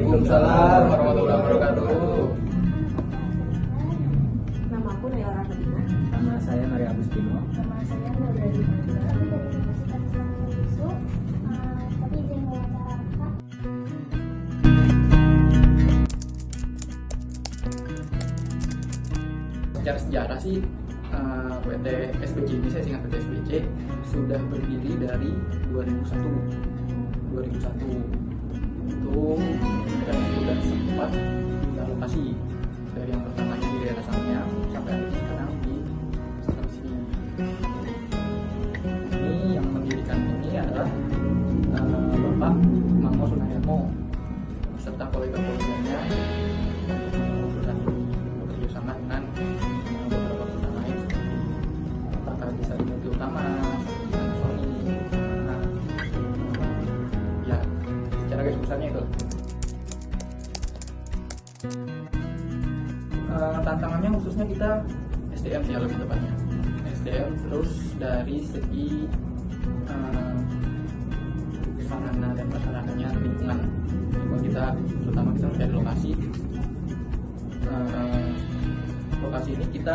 Waalaikumsalam warahmatullahi wabarakatuh. Nama aku Nela Rahmadina. Nama saya Maria Agustino. Nama saya Nurul Dari Universitas Islam Yusuf. Tapi izin wawancara. Secara sejarah sih PT SBC ini, saya singkat PT SBC, sudah berdiri dari 2001 itu, dan sudah sempat alokasi dari yang pertamanya di daerah Samya sampai akhirnya sekarang di sini. Ini yang mendirikan ini adalah Bapak Mangmo Sunaryono serta kolega-koleganya untuk perusahaan ini bekerja sama dengan beberapa perusahaan lain seperti Taka Desa Multi Utama, Sony, ya secara garis besarnya itu. Tantangannya khususnya kita SDM sih lebih tepatnya SDM, terus dari segi sarana dan prasarananya, lingkungan kita, terutama kita mencari lokasi. Lokasi ini kita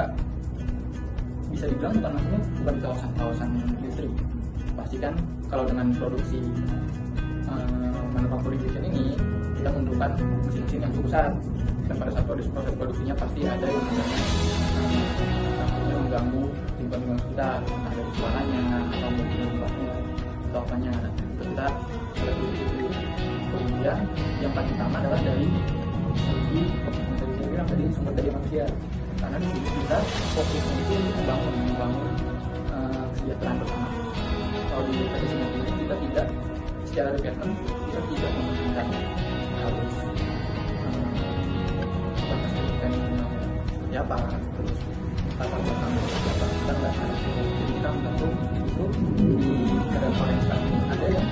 bisa dibilang bukan kawasan industri. Pasti kan kalau dengan produksi manufacturing kitchen ini kita membutuhkan mesin-mesin yang cukup besar, dan pada saat proses produksinya pasti ada yang mengganggu lingkungan sekitar, ada di suaranya atau mungkin limbahnya atau apanya. Itu kita harus dulu. Kemudian yang paling utama adalah dari segi dari sumber daya manusia, karena di sini kita fokusnya itu membangun kesejahteraan bersama. Kalau di PT sini kita tidak secara recruitment, kita tidak mementingkan harus seperti apa, terus tata belakang siapa, kita nggak harus. Jadi kita membantu itu di keadaan orang yang sekarang ini ada yang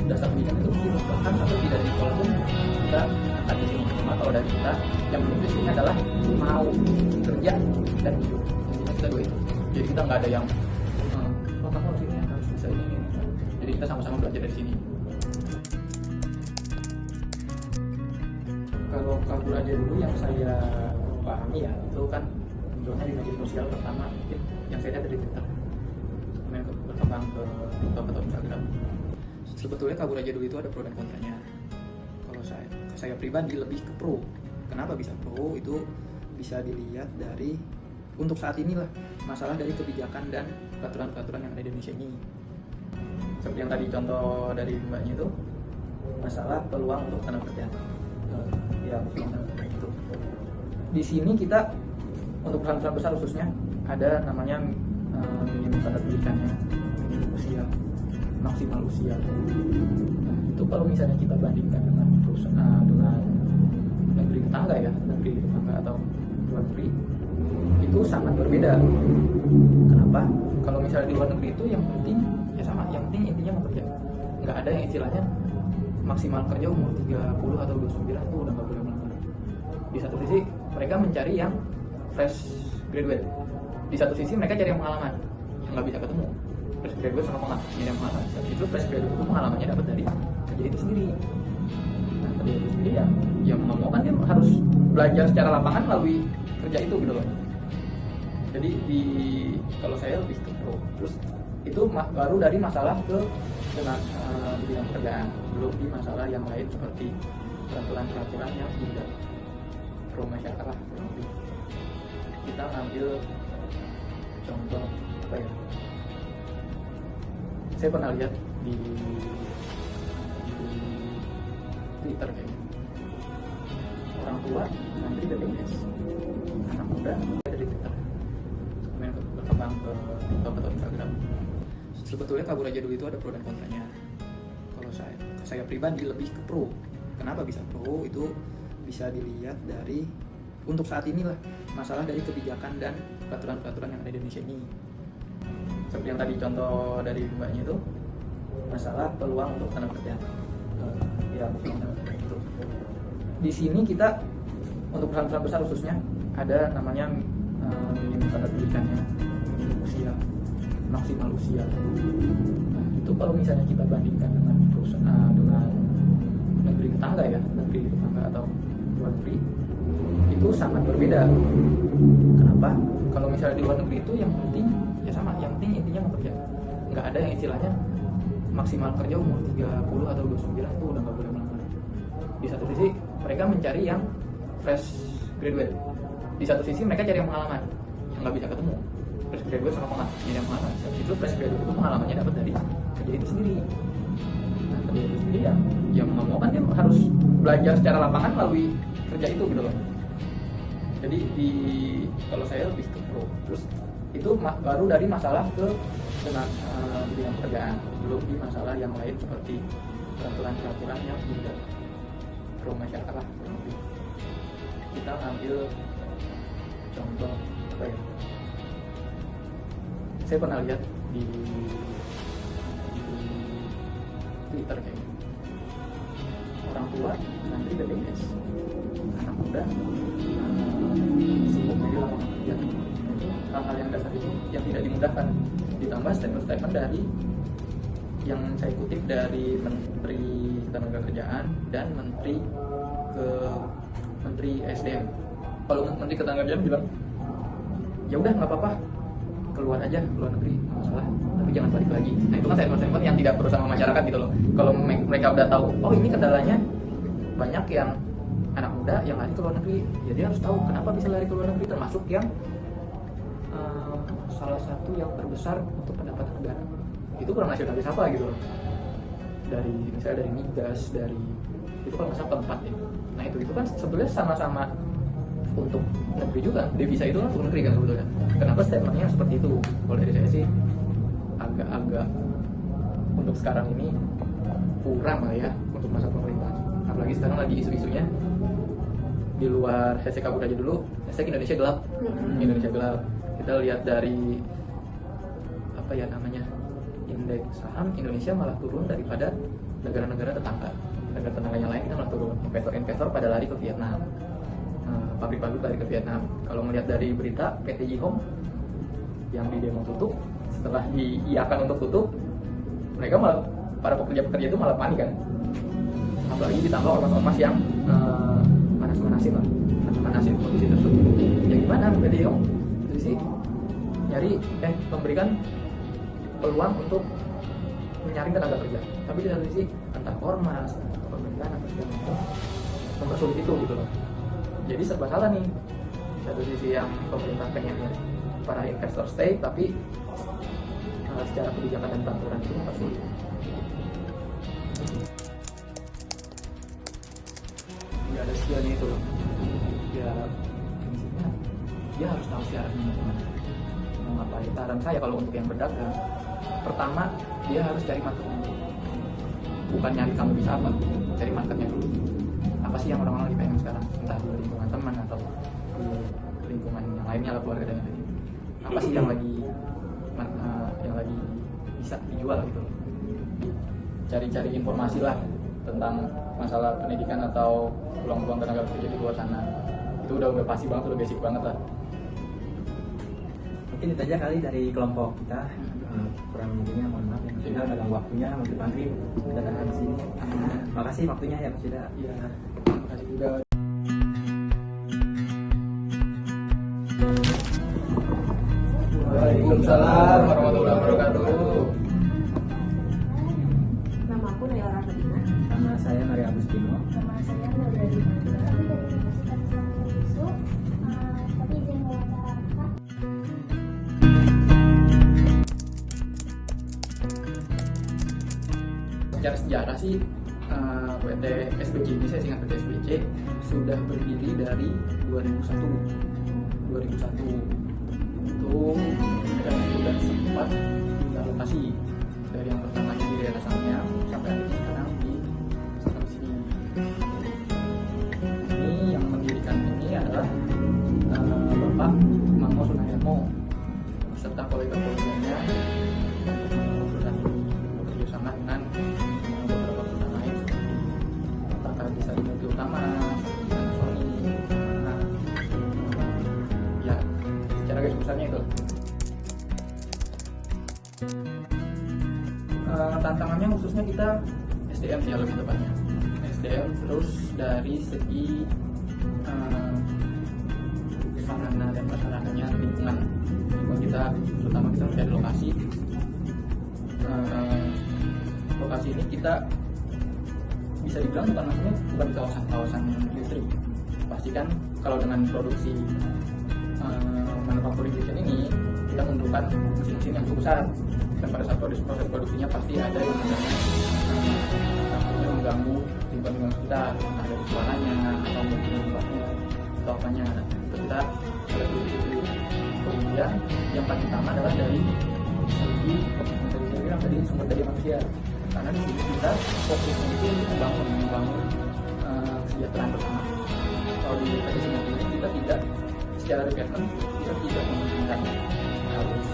dasar pendidikan itu bahkan sampai tidak di sekolah pun kita akan di sini. Cuma kalau dari kita yang penting di sini adalah mau kerja dan hidup. Intinya kita dua itu. Jadi kita nggak ada yang kamu harus ini, harus bisa ini. Jadi kita sama-sama belajar dari sini. Kalau kabur aja dulu yang saya pahami ya, itu kan munculnya di media sosial pertama yang saya lihat dari Twitter, kemudian berkembang ke TikTok atau Instagram. Sebetulnya kabur aja dulu itu ada pro dan kontranya. Kalau saya pribadi lebih ke pro. Kenapa bisa pro? Itu bisa dilihat dari untuk saat inilah masalah dari kebijakan dan peraturan-peraturan yang ada di Indonesia ini. Seperti yang tadi contoh dari mbaknya itu, masalah peluang untuk tenaga kerja. Ya, itu. Di sini kita untuk perusahaan-perusahaan besar khususnya ada namanya minimum standar pendidikannya, minimum usia, maksimal usia. Nah, itu kalau misalnya kita bandingkan dengan perusahaan dengan negeri tetangga ya, negeri tetangga atau luar negeri, itu sangat berbeda. Kenapa? Kalau misalnya di luar negeri itu yang penting ya sama, yang penting intinya mau kerja. Nggak ada yang istilahnya maksimal kerja umur 30 atau 29 itu udah nggak boleh melamar. Di satu sisi mereka mencari yang fresh graduate, di satu sisi mereka cari yang pengalaman, yang nggak bisa ketemu fresh graduate sama pengalaman. Itu fresh graduate itu pengalamannya dapat dari kerja itu sendiri. Nah, kerja itu sendiri ya mau kan dia harus belajar secara lapangan melalui kerja itu gitu loh. Jadi kalau saya lebih ke pro. Terus itu baru dari masalah ke dengan di bidang pekerjaan, belum di masalah yang lain seperti peraturan-peraturan yang tidak pro masyarakat lah. Kita ambil contoh apa ya? Saya pernah lihat di Twitter kayaknya, orang tua ngantri BPJS, anak muda dari Twitter, kemudian berkembang ke TikTok atau Instagram. Sebetulnya kabur aja dulu itu ada pro dan kontranya. Kalau saya pribadi lebih ke pro. Kenapa bisa pro? Itu bisa dilihat dari untuk saat inilah masalah dari kebijakan dan peraturan-peraturan yang ada di Indonesia ini. Seperti yang tadi contoh dari mbaknya itu, masalah peluang untuk tenaga kerja. Ya, itu. Di sini kita untuk perusahaan-perusahaan besar khususnya ada namanya minimum standar pendidikannya, minimum usia, maksimal usia. Nah, itu kalau misalnya kita bandingkan dengan perusahaan dengan negeri tetangga ya, negeri tetangga atau luar negeri itu sangat berbeda. Kenapa? Kalau misalnya di luar negeri itu yang penting ya sama, yang penting intinya mau kerja. Nggak ada yang istilahnya maksimal kerja umur 30 atau 29 itu udah nggak boleh melamar. Di satu sisi mereka mencari yang fresh graduate, di satu sisi mereka cari yang pengalaman, yang nggak bisa ketemu fresh graduate sama pengalaman. Itu fresh graduate itu pengalamannya dapat dari kerja itu sendiri. Nah, kerja itu sendiri yang mau kan dia harus belajar secara lapangan melalui kerja itu gitu loh. Jadi kalau saya lebih ke pro. Terus itu baru dari masalah ke dengan bidang pekerjaan, belum di masalah yang lain seperti peraturan-peraturan yang tidak pro masyarakat lah. Kita ngambil contoh apa ya? Saya pernah lihat di Twitter kayaknya, orang tua nanti BPJS, anak muda sibuk dari lapangan kerja. Hal-hal yang dasar itu yang tidak dimudahkan, ditambah statement-statement dari yang saya kutip dari Menteri Ketenagakerjaan dan Menteri SDM. Kalau Menteri Ketenagakerjaan bilang ya udah nggak apa-apa, keluar aja, keluar negeri nggak masalah, tapi jangan balik lagi. Nah itu kan statement-statement yang tidak berusaha sama masyarakat gitu loh. Kalau mereka udah tahu, oh ini kendalanya banyak yang anak muda yang lari ke luar negeri, ya dia harus tahu kenapa bisa lari ke luar negeri, termasuk yang salah satu yang terbesar untuk pendapatan negara. Itu kurang nasionalis apa gitu loh. Dari misalnya dari migas, dari itu kalau misalnya keempat ya. Nah itu kan sebetulnya sama-sama untuk negeri juga. Devisa itu kan untuk negeri kan sebetulnya. Kenapa statementnya seperti itu? Kalau dari saya sih agak untuk sekarang ini kurang lah ya untuk masa pemerintah. Apalagi sekarang lagi isu-isunya di luar hashtag kabut aja dulu, hashtag Indonesia gelap. Indonesia gelap. Kita lihat dari apa ya namanya, indeks saham Indonesia malah turun daripada negara-negara tetangga. Negara tetangga yang lain kita malah turun. Investor pada lari ke Vietnam, pabrik-pabrik lari ke Vietnam. Kalau melihat dari berita PT Jihong yang di demo tutup, setelah diiakan untuk tutup, mereka malah para pekerja-pekerja itu malah panik kan. Apalagi ditambah ormas-ormas yang manasin kondisi tersebut. Ya gimana PT Jihong? Sih nyari memberikan peluang untuk menyaring tenaga kerja, tapi di satu sisi entah ormas, entah pemerintahan atau segala macam mempersulit itu gitu loh. Jadi serba salah nih. Satu sisi yang pemerintah pengen para investor stay, tapi secara kebijakan dan peraturan itu mempersulit. Nggak ada skillnya itu loh. Ya prinsipnya dia harus tahu syaratnya mau ngapain. Saran saya kalau untuk yang berdagang, pertama dia harus cari marketnya dulu. Bukan nyari kamu bisa apa, cari marketnya dulu. Apa sih yang orang-orang lagi pengen sekarang, entah di lingkungan teman atau di lingkungan yang lainnya lah, keluarga dan lain-lain. Apa sih yang lagi bisa dijual gitu. Cari-cari informasi lah tentang masalah pendidikan atau peluang-peluang tenaga kerja di luar sana. Itu udah pasti banget, udah basic banget lah. Mungkin itu aja kali dari kelompok kita. Kurang lebihnya mohon maaf ya Mas Yuda, dalam waktunya untuk Andri kita datang ke sini. Makasih waktunya ya Mas Yuda. Iya, makasih juga. Waalaikumsalam warahmatullahi wabarakatuh. Nama aku Naila Rahmadina. Nama saya Maria Agustino. Nama saya Nadia Dimanda. Kami dari Universitas Islam Yusuf. Tapi izin wawancara Kak. Secara sejarah sih PT SBC ini, saya singkat PT SBC sudah berdiri dari 2001 itu, dan sudah sempat direlokasi dari yang pertamanya di daerah Sangnya sampai akhirnya sekarang di sini. Ini yang mendirikan ini adalah Bapak Mangmo Sunaryono beserta kolega-koleganya. Perusahaan ini bekerja sama dengan beberapa perusahaan lain seperti Tata Desa di Mobil Utama, Sony. Ya, secara garis besarnya itu. Tantangannya khususnya kita SDM sih lebih tepatnya. SDM, terus dari segi sarana dan prasarananya, lingkungan kita, terutama kita mencari lokasi. Lokasi ini kita bisa dibilang bukan di kawasan industri. Pastikan kalau dengan produksi manufacturing kitchen ini kita membutuhkan mesin-mesin yang cukup besar, dan pada saat proses produksinya pasti ada yang namanya mengganggu lingkungan kita, entah dari suaranya atau mungkin limbahnya atau apanya. Kita ada dulu. Kemudian yang paling utama adalah dari segi dari sumber daya manusia, karena di sini kita fokusnya itu membangun kesejahteraan bersama. Kalau di sini kita tidak secara rekrutmen, kita tidak mementingkan harus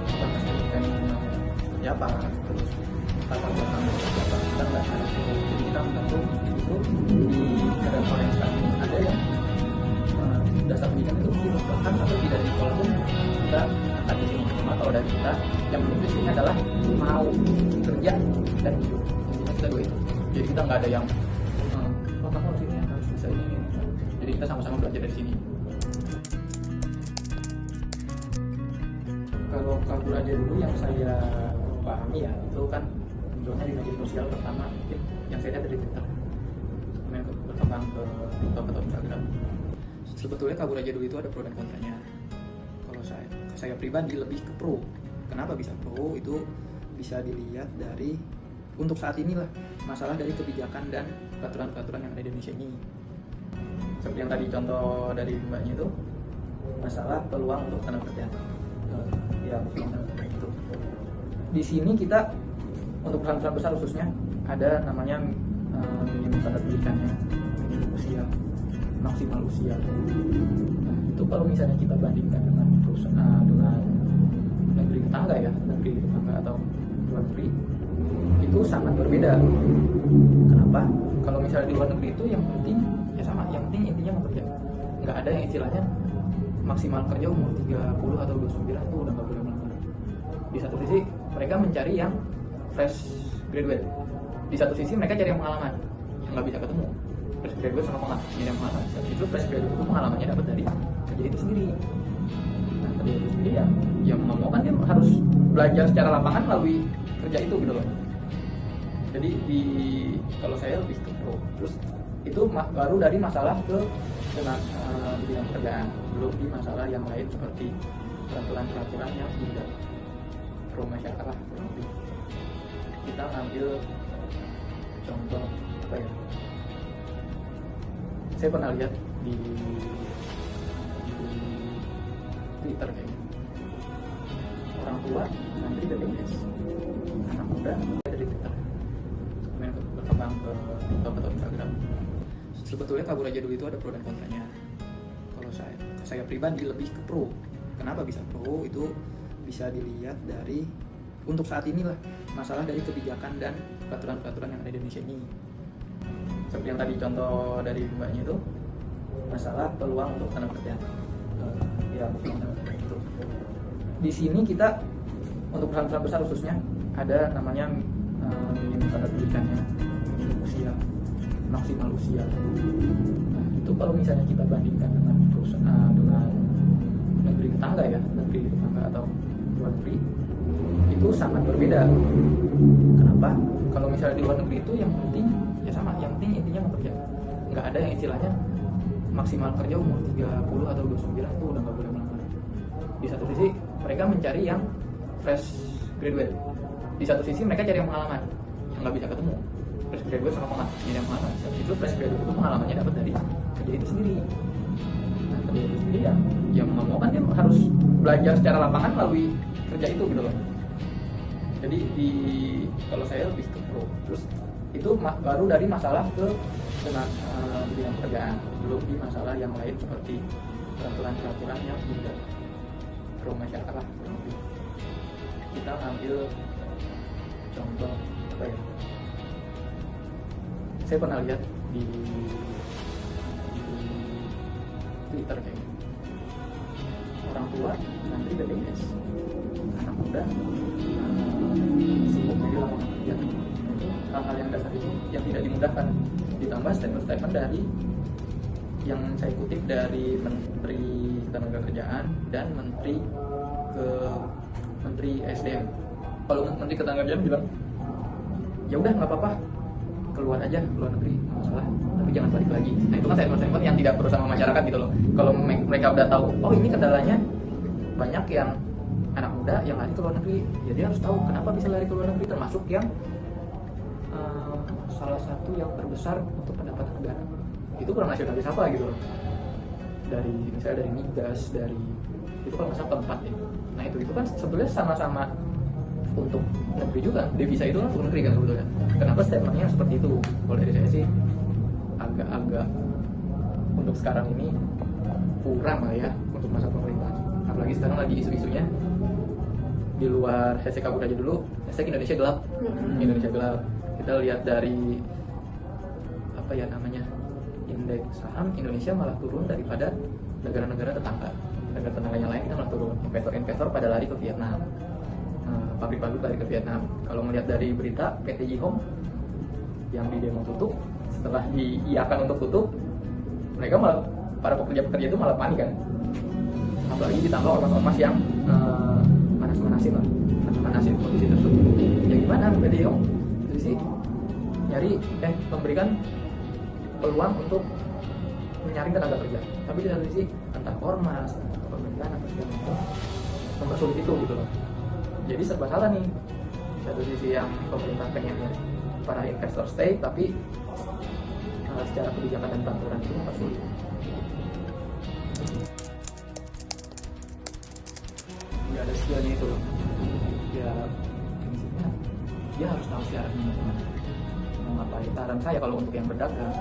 batas pendidikan seperti apa, terus latar belakang seperti apa, kita nggak harus. Jadi kita membantu itu di negara yang sekarang ini ada yang dasar pendidikan itu bahkan sampai tidak di sekolah pun kita akan di sini. Cuma kalau dari kita yang penting di sini adalah mau kerja dan hidup. Intinya kita dua itu. Jadi kita nggak ada yang kamu harus ini, harus bisa ini. Jadi kita sama-sama belajar dari sini. Kalau kabur aja dulu yang saya pahami ya, itu kan munculnya di media sosial pertama yang saya lihat dari Twitter, kemudian berkembang ke TikTok atau Instagram. Sebetulnya kabur aja dulu itu ada pro dan kontranya. Kalau saya pribadi lebih ke pro. Kenapa bisa pro? Itu bisa dilihat dari untuk saat inilah masalah dari kebijakan dan peraturan-peraturan yang ada di Indonesia ini. Seperti yang tadi contoh dari mbaknya itu, masalah peluang untuk tenaga kerja. Ya, itu. Di sini kita untuk perusahaan besar khususnya ada namanya minimum standar pendidikannya, minimum usia, maksimal usia. Nah, itu kalau misalnya kita bandingkan dengan perusahaan dengan negeri tetangga ya, negeri tetangga atau luar negeri, itu sangat berbeda. Kenapa? Kalau misalnya di luar negeri itu yang penting ya sama, yang penting intinya mau kerja. Nggak ada yang istilahnya maksimal kerja umur 30 atau 29 itu udah nggak boleh melamar. Di satu sisi mereka mencari yang fresh graduate, di satu sisi mereka cari yang pengalaman yang nggak bisa ketemu. Fresh graduate sama pengalaman, itu fresh graduate itu pengalamannya dapat dari kerja itu sendiri. Nah, kerja itu sendiri ya mau kan dia harus belajar secara lapangan melalui kerja itu gitu loh. Jadi kalau saya lebih ke pro. Terus itu baru dari masalah ke dengan bidang pekerjaan, belum di masalah yang lain seperti peraturan-peraturan yang tidak pro masyarakat lah. Kita ambil contoh apa ya? Saya pernah lihat di Twitter kayaknya, orang tua nanti dari BPJS, anak muda dari Twitter, kemudian berkembang ke TikTok atau Instagram. Sebetulnya kabur aja dulu itu ada pro dan kontranya. Kalau saya pribadi lebih ke pro. Kenapa bisa pro? Itu bisa dilihat dari untuk saat inilah masalah dari kebijakan dan peraturan-peraturan yang ada di Indonesia ini. Seperti yang tadi contoh dari mbaknya itu, masalah peluang untuk tenaga kerja. Ya, itu. Di sini kita untuk perusahaan besar khususnya ada namanya minimum standar pendidikannya, minimum usia, maksimal usia. Nah, itu kalau misalnya kita bandingkan dengan perusahaan dengan negeri tetangga ya, negeri tetangga atau luar negeri, itu sangat berbeda. Kenapa? Kalau misalnya di luar negeri itu yang penting ya sama, yang penting intinya mau kerja. Nggak ada yang istilahnya maksimal kerja umur 30 atau 29 itu udah nggak boleh melamar. Di satu sisi mereka mencari yang fresh graduate, di satu sisi mereka cari yang pengalaman yang nggak bisa ketemu. Fresh graduate sama pengalaman, itu fresh graduate itu pengalamannya dapat dari kerja itu sendiri. Nah, kerja itu sendiri ya mau kan dia harus belajar secara lapangan melalui kerja itu gitu loh. Jadi kalau saya lebih ke pro. Terus itu baru dari masalah ke dengan bidang pekerjaan, belum di masalah yang lain seperti peraturan-peraturan yang tidak pro masyarakat lah. Kita ambil contoh apa ya? Saya pernah lihat di Twitter kayaknya, orang tua nanti BPJS, anak muda sibuk jadi lapangan kerja. Itu hal-hal yang dasar itu yang tidak dimudahkan. Ditambah statement-statement dari yang saya kutip dari Menteri Ketenagakerjaan dan Menteri SDM. Kalau Menteri Ketenagakerjaan bilang, ya udah nggak apa-apa, keluar aja keluar negeri, nggak masalah, tapi jangan balik lagi. Nah itu kan statement-statement yang tidak berusaha sama masyarakat gitu loh. Kalau mereka udah tahu, oh ini kendalanya banyak yang anak muda yang lari ke luar negeri, ya dia harus tahu kenapa bisa lari ke luar negeri, termasuk yang salah satu yang terbesar untuk pendapatan negara. Itu kurang nasionalis apa gitu loh. Dari misalnya dari migas, dari itu kalau misalnya keempat ya. Nah itu kan sebetulnya sama-sama untuk negeri juga, devisa itu kan untuk negeri kan sebetulnya. Kenapa statementnya seperti itu? Kalau dari saya sih agak-agak untuk sekarang ini kurang lah ya untuk masa pemerintahan. Apalagi sekarang lagi isu-isunya di luar hashtag kabur aja dulu, hashtag Indonesia gelap. Indonesia gelap. Kita lihat dari apa ya namanya, indeks saham Indonesia malah turun daripada negara-negara tetangga. Negara-tetangga yang lain kita malah turun. Investor-investor pada lari ke Vietnam. Pabrik-pabrik lari ke Vietnam. Kalau melihat dari berita PT Jihong yang di demo tutup, setelah diiakan untuk tutup, mereka malah, para pekerja-pekerja itu malah panik kan. Apalagi ditambah ormas-ormas yang manas-manasin lah, manas-manasin kondisi tersebut. Ya gimana PT Jihong sih nyari memberikan peluang untuk menyaring tenaga kerja, tapi di satu sisi entah ormas, entah pemerintahan atau segala macam mempersulit itu gitu loh. Jadi serba salah nih. Di satu sisi yang pemerintah pengennya para investor stay, tapi secara kebijakan dan peraturan itu mempersulit. Nggak ada skillnya itu loh. Ya prinsipnya dia harus tahu syaratnya gimana, mau ngapain. Saran saya kalau untuk yang berdagang,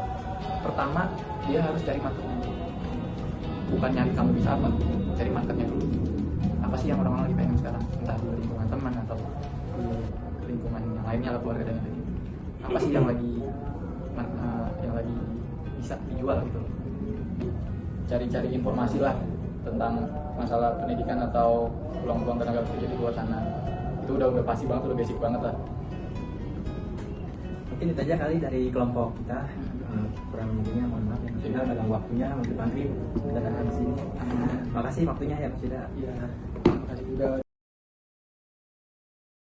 pertama dia harus cari marketnya dulu. Bukan nyari kamu bisa apa, cari marketnya dulu. Apa sih yang orang-orang lagi pengen sekarang, entah di lingkungan teman atau di lingkungan yang lainnya lah, keluarga dan lain-lain. Apa sih yang lagi bisa dijual gitu. Cari-cari informasi lah tentang masalah pendidikan atau peluang-peluang tenaga kerja di luar sana. Itu udah pasti banget, udah basic banget lah. Mungkin itu aja kali dari kelompok kita. Kurang lebihnya mohon maaf ya Mas Yuda, dalam waktunya Mas Fandri kita datang ke sini. Makasih waktunya ya Mas Yuda. Iya, terima kasih juga.